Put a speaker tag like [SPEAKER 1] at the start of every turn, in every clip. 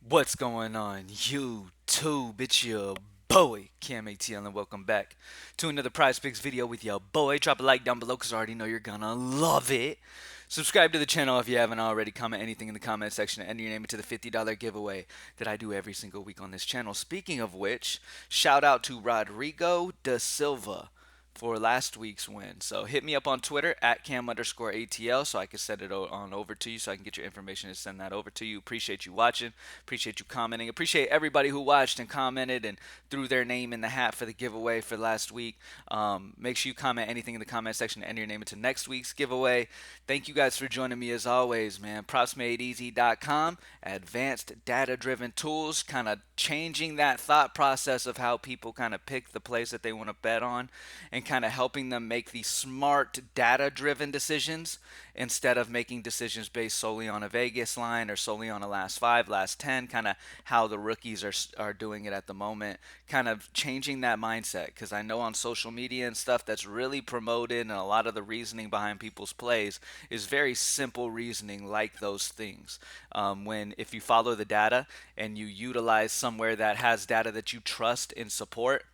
[SPEAKER 1] What's going on, YouTube? It's your boy, Cam ATL, and welcome back to another Prizepicks video with your boy. Drop a like down below because I already know you're gonna love it. Subscribe to the channel if you haven't already. Comment anything in the comment section and enter your name into the $50 giveaway that I do every single week on this channel. Speaking of which, shout out to Rodrigo da Silva for last week's win. So hit me up on Twitter at cam_ATL so I can send it on over to you so I can get your information and send that over to you. Appreciate you watching. Appreciate you commenting. Appreciate everybody who watched and commented and threw their name in the hat for the giveaway for last week. Make sure you comment anything in the comment section and enter your name into next week's giveaway. Thank you guys for joining me as always, man. PropsMadeEasy.com, advanced data-driven tools, kind of changing that thought process of how people kind of pick the plays that they want to bet on and kind of helping them make these smart data driven decisions instead of making decisions based solely on a Vegas line or solely on a last 5, last 10, kind of how the rookies are doing it at the moment, kind of changing that mindset. Because I know on social media and stuff that's really promoted, and a lot of the reasoning behind people's plays is very simple reasoning like those things. When if you follow the data and you utilize somewhere that has data that you trust and support,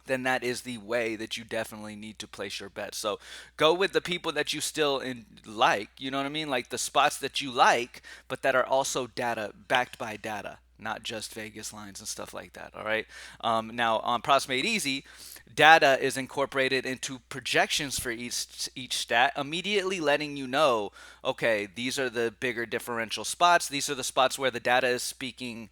[SPEAKER 1] then that is the way that you definitely need to place your bets. So go with the people that you still like, you know what I mean? Like the spots that you like, but that are also data backed by data, not just Vegas lines and stuff like that. All right. Now on Props Made Easy, data is incorporated into projections for each stat, immediately letting you know, okay, these are the bigger differential spots. These are the spots where the data is speaking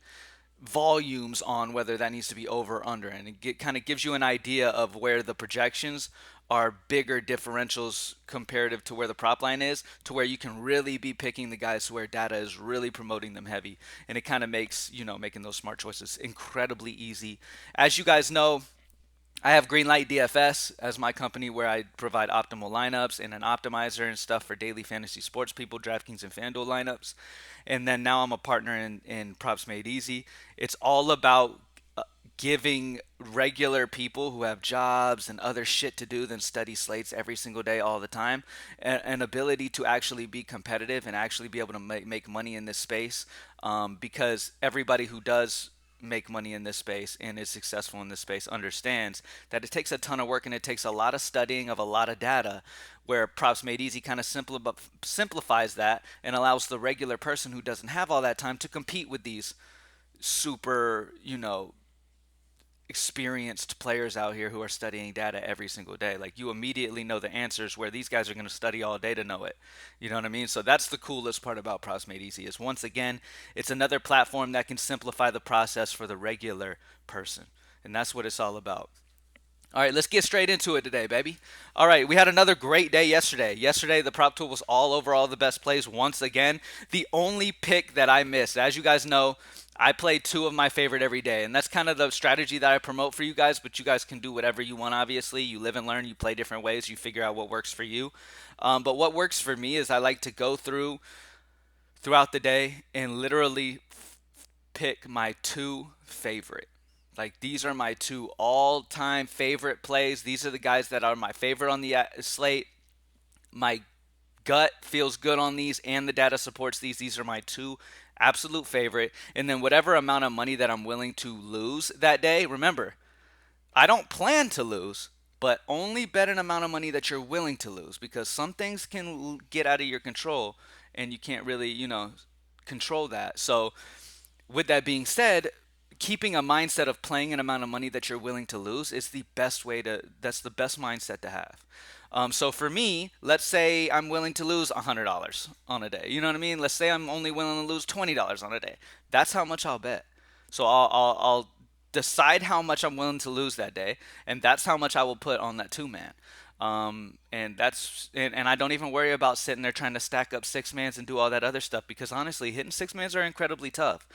[SPEAKER 1] volumes on whether that needs to be over or under, and it kind of gives you an idea of where the projections are bigger differentials comparative to where the prop line is, to where you can really be picking the guys where data is really promoting them heavy, and it kind of makes making those smart choices incredibly easy. As you guys know, I have Greenlight DFS as my company where I provide optimal lineups and an optimizer and stuff for daily fantasy sports people, DraftKings and FanDuel lineups. And then now I'm a partner in Props Made Easy. It's all about giving regular people who have jobs and other shit to do than study slates every single day all the time an ability to actually be competitive and actually be able to make money in this space, because everybody who does make money in this space and is successful in this space understands that it takes a ton of work and it takes a lot of studying of a lot of data, where Props Made Easy kind of simplifies that and allows the regular person who doesn't have all that time to compete with these super, experienced players out here who are studying data every single day. Like you immediately know the answers where these guys are going to study all day to know it. You know what I mean? So that's the coolest part about Props Made Easy is once again, it's another platform that can simplify the process for the regular person. And that's what it's all about. All right, let's get straight into it today, baby. All right, we had another great day yesterday. Yesterday, the prop tool was all over all the best plays once again. The only pick that I missed, as you guys know, I play two of my favorite every day, and that's kind of the strategy that I promote for you guys, but you guys can do whatever you want, obviously. You live and learn, you play different ways, you figure out what works for you. But what works for me is I like to go throughout the day and literally pick my two favorite. Like these are my two all-time favorite plays. These are the guys that are my favorite on the slate. My gut feels good on these and the data supports these. These are my two absolute favorite. And then whatever amount of money that I'm willing to lose that day, remember, I don't plan to lose, but only bet an amount of money that you're willing to lose, because some things can get out of your control and you can't really, control that. So with that being said, keeping a mindset of playing an amount of money that you're willing to lose is the best way to, that's the best mindset to have. So for me, let's say I'm willing to lose $100 on a day. You know what I mean? Let's say I'm only willing to lose $20 on a day. That's how much I'll bet. So I'll decide how much I'm willing to lose that day, and that's how much I will put on that two man. And I don't even worry about sitting there trying to stack up six mans and do all that other stuff, because honestly, hitting six mans are incredibly tough.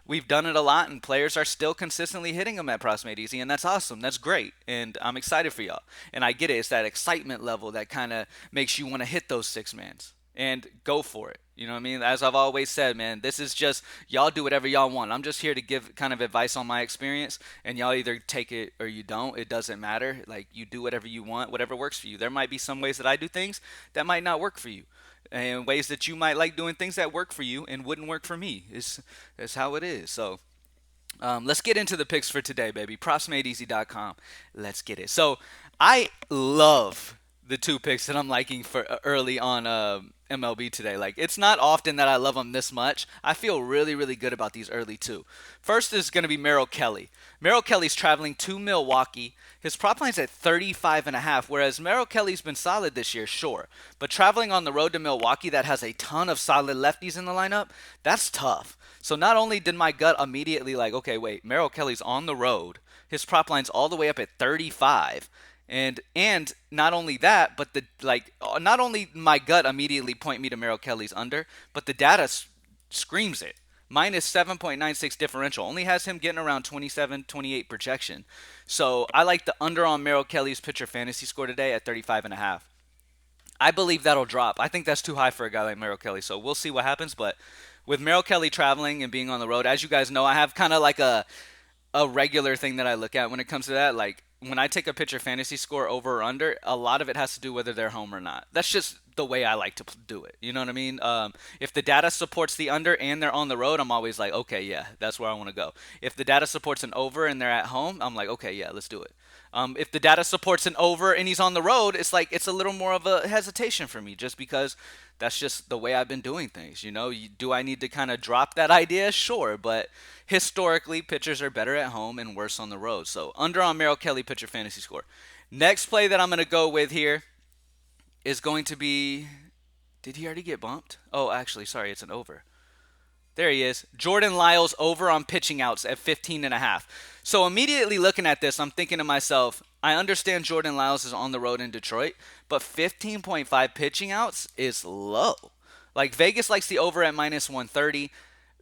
[SPEAKER 1] We've done it a lot, and players are still consistently hitting them at Props Made Easy, and that's awesome. That's great, and I'm excited for y'all. And I get it; it's that excitement level that kind of makes you want to hit those six mans and go for it. You know what I mean? As I've always said, man, this is just y'all do whatever y'all want. I'm just here to give kind of advice on my experience, and y'all either take it or you don't. It doesn't matter. Like you do whatever you want, whatever works for you. There might be some ways that I do things that might not work for you. and ways that you might like doing things that work for you and wouldn't work for me. Is how it is. So let's get into the picks for today, baby. Propsmadeeasy.com. Let's get it. So I love the two picks that I'm liking for early on MLB today. Like, it's not often that I love them this much. I feel really, really good about these early two. First is going to be Merrill Kelly. Merrill Kelly's traveling to Milwaukee. His prop line's at 35.5, whereas Merrill Kelly's been solid this year, sure. But traveling on the road to Milwaukee that has a ton of solid lefties in the lineup, that's tough. So not only did my gut immediately like, okay, wait, Merrill Kelly's on the road. His prop line's all the way up at 35. And not only that, but not only my gut immediately point me to Merrill Kelly's under, but the data screams it. Minus 7.96 differential. Only has him getting around 27, 28 projection. So I like the under on Merrill Kelly's pitcher fantasy score today at 35.5. I believe that'll drop. I think that's too high for a guy like Merrill Kelly. So we'll see what happens. But with Merrill Kelly traveling and being on the road, as you guys know, I have kind of like a regular thing that I look at when it comes to that. Like, when I take a pitcher fantasy score over or under, a lot of it has to do whether they're home or not. That's just the way I like to do it. You know what I mean? If the data supports the under and they're on the road, I'm always like, okay, yeah, that's where I want to go. If the data supports an over and they're at home, I'm like, okay, yeah, let's do it. If the data supports an over and he's on the road, it's like it's a little more of a hesitation for me, just because that's just the way I've been doing things. Do I need to kind of drop that idea? Sure, but historically, pitchers are better at home and worse on the road. So under on Merrill Kelly pitcher fantasy score. Next play that I'm going to go with here is going to be. Did he already get bumped? Oh, actually, sorry, it's an over. There he is. Jordan Lyles over on pitching outs at 15.5. So immediately looking at this, I'm thinking to myself, I understand Jordan Lyles is on the road in Detroit, but 15.5 pitching outs is low. Like, Vegas likes the over at minus 130.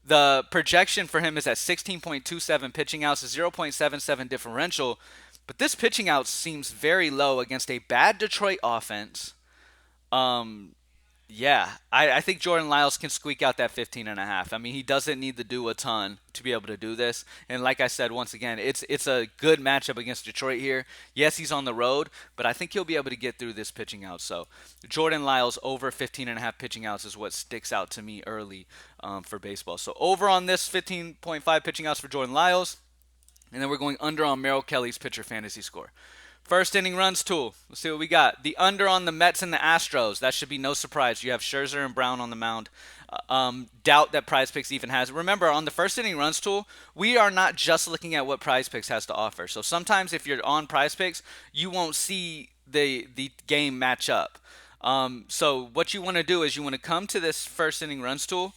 [SPEAKER 1] The projection for him is at 16.27 pitching outs, a 0.77 differential. But this pitching out seems very low against a bad Detroit offense. Yeah, I think Jordan Lyles can squeak out that 15.5. I mean, he doesn't need to do a ton to be able to do this. And like I said, once again, it's a good matchup against Detroit here. Yes, he's on the road, but I think he'll be able to get through this pitching out. So Jordan Lyles over 15.5 pitching outs is what sticks out to me early for baseball. So over on this 15.5 pitching outs for Jordan Lyles. And then we're going under on Merrill Kelly's pitcher fantasy score. First inning runs tool. Let's see what we got. The under on the Mets and the Astros. That should be no surprise. You have Scherzer and Brown on the mound. Doubt that Prizepicks even has. Remember, on the first inning runs tool, we are not just looking at what Prizepicks has to offer. So sometimes if you're on Prizepicks, you won't see the game match up. So what you want to do is you want to come to this first inning runs tool,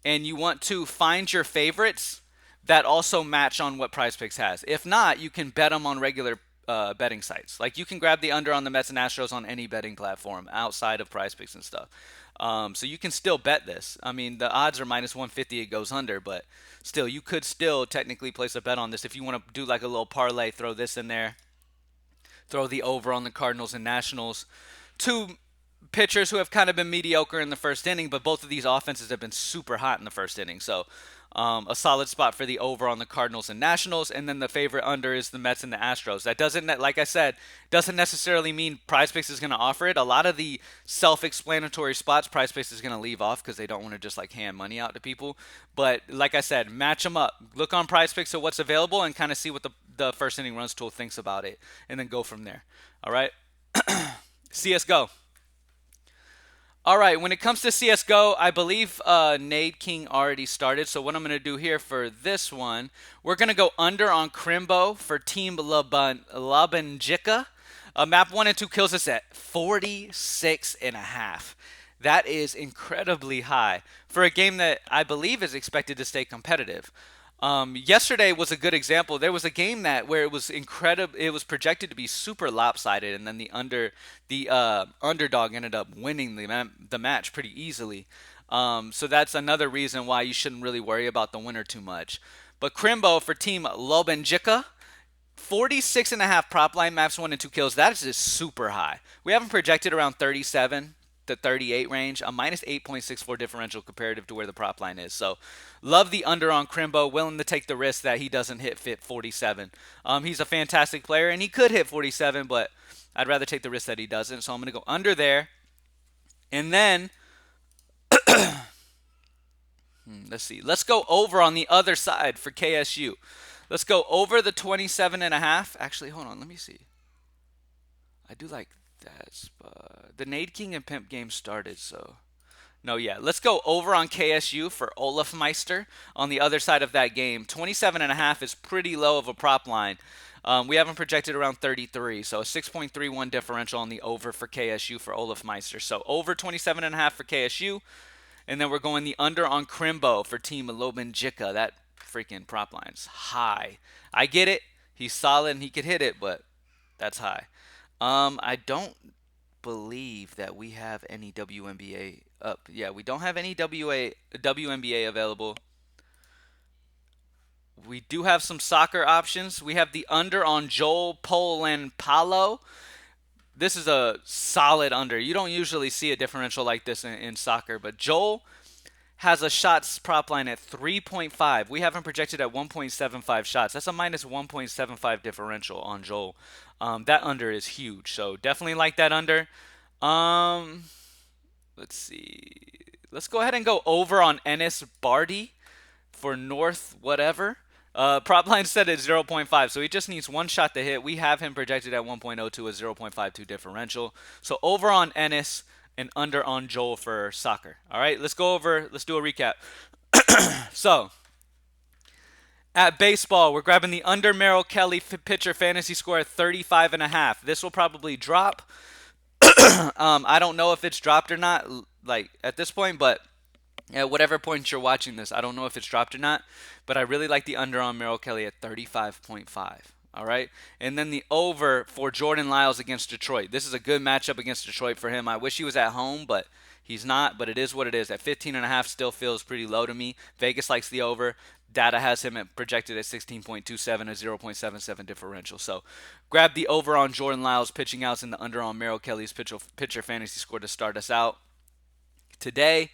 [SPEAKER 1] and you want to find your favorites that also match on what Prizepicks has. If not, you can bet them on regular betting sites. Like, you can grab the under on the Mets and Astros on any betting platform outside of Prizepicks and stuff. So you can still bet this. I mean, the odds are minus 150 it goes under, but still, you could still technically place a bet on this. If you want to do like a little parlay, throw this in there. Throw the over on the Cardinals and Nationals. Two pitchers who have kind of been mediocre in the first inning, but both of these offenses have been super hot in the first inning. So a solid spot for the over on the Cardinals and Nationals, and then the favorite under is the Mets and the Astros. That doesn't, like I said, doesn't necessarily mean Prizepicks is going to offer it. A lot of the self-explanatory spots Prizepicks is going to leave off because they don't want to just like hand money out to people. But like I said, match them up. Look on Prizepicks at what's available and kind of see what the first inning runs tool thinks about it, and then go from there. All right, Csgo. All right, when it comes to Csgo, I believe Nade King already started. So what I'm going to do here for this one, we're going to go under on Crimbo for Team Labanjica. Map 1 and 2 kills us at 46.5. That is incredibly high for a game that I believe is expected to stay competitive. Yesterday was a good example. There was a game where it was incredible. It was projected to be super lopsided, and then the underdog ended up winning the match pretty easily. So that's another reason why you shouldn't really worry about the winner too much. But Crimbo for Team Lobenjica, 46.5 prop line, maps 1 and 2 kills. That is just super high. We haven't projected around 37 to 38 range, a minus 8.64 differential comparative to where the prop line is. So love the under on Crimbo, willing to take the risk that he doesn't hit 47. He's a fantastic player, and he could hit 47, but I'd rather take the risk that he doesn't. So I'm going to go under there. And then let's see. Let's go over on the other side for KSU. Let's go over the 27.5. Actually, hold on. Let me see. I do like that spot. The Nade King and Pimp game started, so. No, yeah. Let's go over on KSU for Olaf Meister on the other side of that game. 27.5 is pretty low of a prop line. We haven't projected around 33, so a 6.31 differential on the over for KSU for Olaf Meister. So over 27.5 for KSU. And then we're going the under on Crimbo for Team Lobinjika. That freaking prop line's high. I get it. He's solid and he could hit it, but that's high. I don't believe that we have any WNBA up. Yeah, we don't have any WNBA available. We do have some soccer options. We have the under on Joel Palo. This is a solid under. You don't usually see a differential like this in soccer, but Joel has a shots prop line at 3.5. We haven't projected at 1.75 shots. That's a minus 1.75 differential on Joel. That under is huge, so definitely like that under. Let's see. Let's go ahead and go over on Ennis Barty for North whatever. Prop line set at 0.5, so he just needs one shot to hit. We have him projected at 1.02, a 0.52 differential. So over on Ennis and under on Joel for soccer. All right, let's go over. Let's do a recap. So at baseball, we're grabbing the under Merrill Kelly pitcher fantasy score at 35.5. This will probably drop. I don't know if it's dropped or not, like at this point, but at whatever point you're watching this, I don't know if it's dropped or not, but I really like the under on Merrill Kelly at 35.5. All right. And then the over for Jordan Lyles against Detroit. This is a good matchup against Detroit for him. I wish he was at home, but he's not. But it is what it is. At 15.5 still feels pretty low to me. Vegas likes the over. Data has him projected at 16.27, a 0.77 differential. So grab the over on Jordan Lyles pitching outs and the under on Merrill Kelly's pitcher fantasy score to start us out today.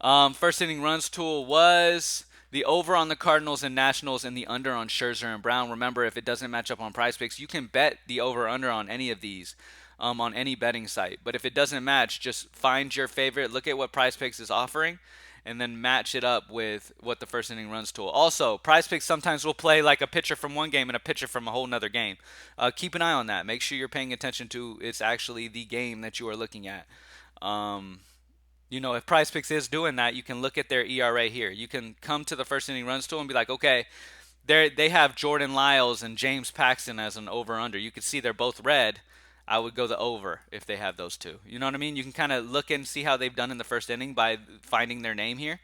[SPEAKER 1] First inning runs tool was the over on the Cardinals and Nationals and the under on Scherzer and Brown. Remember, if it doesn't match up on Prizepicks, you can bet the over-under on any of these on any betting site. But if it doesn't match, just find your favorite, look at what Prizepicks is offering, and then match it up with what the first inning runs tool. Also, Prizepicks sometimes will play like a pitcher from one game and a pitcher from a whole nother game. Keep an eye on that. Make sure you're paying attention to it's actually the game that you are looking at. If Prizepicks is doing that, you can look at their ERA here. You can come to the first inning runs tool and be like, okay, they have Jordan Lyles and James Paxton as an over-under. You can see they're both red. I would go the over if they have those two. You know what I mean? You can kind of look and see how they've done in the first inning by finding their name here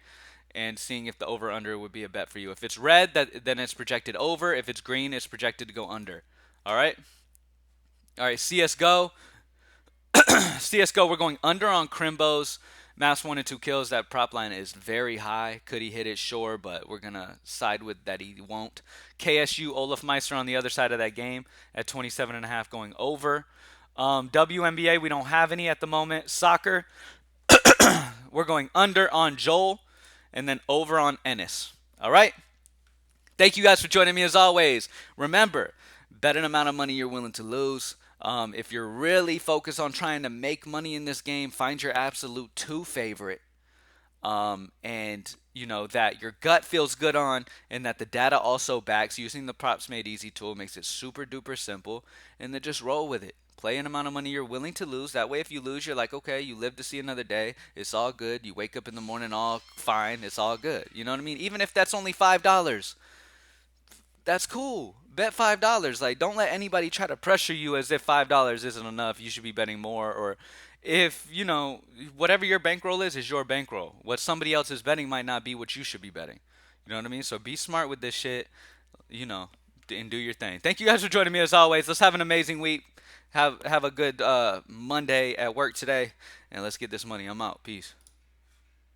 [SPEAKER 1] and seeing if the over-under would be a bet for you. If it's red, then it's projected over. If it's green, it's projected to go under. All right? All right, CSGO. CSGO, we're going under on Crimbo's. Mass 1 and 2 kills. That prop line is very high. Could he hit it? Sure, but we're going to side with that he won't. KSU, Olaf Meister on the other side of that game at 27.5 going over. WNBA, we don't have any at the moment. Soccer, we're going under on Joel and then over on Ennis. All right? Thank you guys for joining me as always. Remember, bet an amount of money you're willing to lose. If you're really focused on trying to make money in this game, find your absolute two favorite. And that your gut feels good on and that the data also backs. Using the Props Made Easy tool makes it super duper simple, and then just roll with it. Play an amount of money you're willing to lose. That way if you lose, you're like, okay, you live to see another day. It's all good. You wake up in the morning all fine. It's all good. You know what I mean? Even if that's only $5, that's cool. Bet $5. Like, don't let anybody try to pressure you as if $5 isn't enough. You should be betting more. Or if, whatever your bankroll is your bankroll. What somebody else is betting might not be what you should be betting. You know what I mean? So be smart with this shit, and do your thing. Thank you guys for joining me as always. Let's have an amazing week. Have a good Monday at work today, and let's get this money. I'm out. Peace.